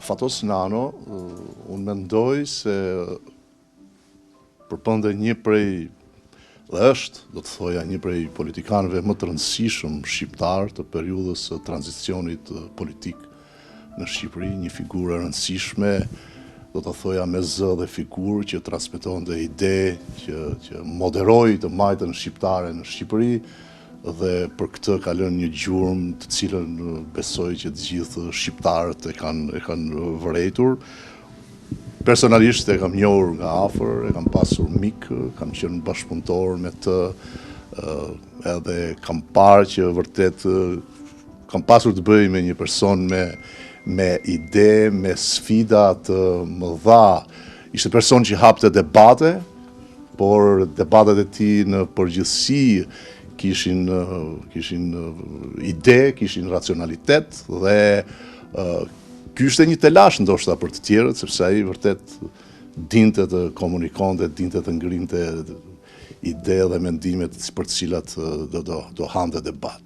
Fatos Nano, unë mendoj se përpënde një prej, dhe është, do të thoja, një prej politikanëve më të rëndësishëm shqiptar të periudhës së tranzicionit politik në Shqipëri, një figurë e rëndësishme, do të thoja me zë dhe figurë që transmeton dhe ide, që moderoi të majtën shqiptare në Shqipëri, dhe për këtë ka lënë një gjurmë të cilën besoj që të gjithë shqiptarët e kanë vërejtur. Personalisht e kam njohur nga afër, e kam pasur mik, kam qenë bashkëpunëtor me të, edhe kam parë që vërtet kam pasur të bëj me një person me ide, me sfida të mëdha. Ishte person që hapte debate, por debatet e tij në përgjithësi kishin ide, kishin racionalitet dhe ky ishte një telash ndoshta për të tjerët, sepse ai vërtet dinte të komunikonte, dinte të ngrinte ide dhe mendimet për të cilat do hante debat.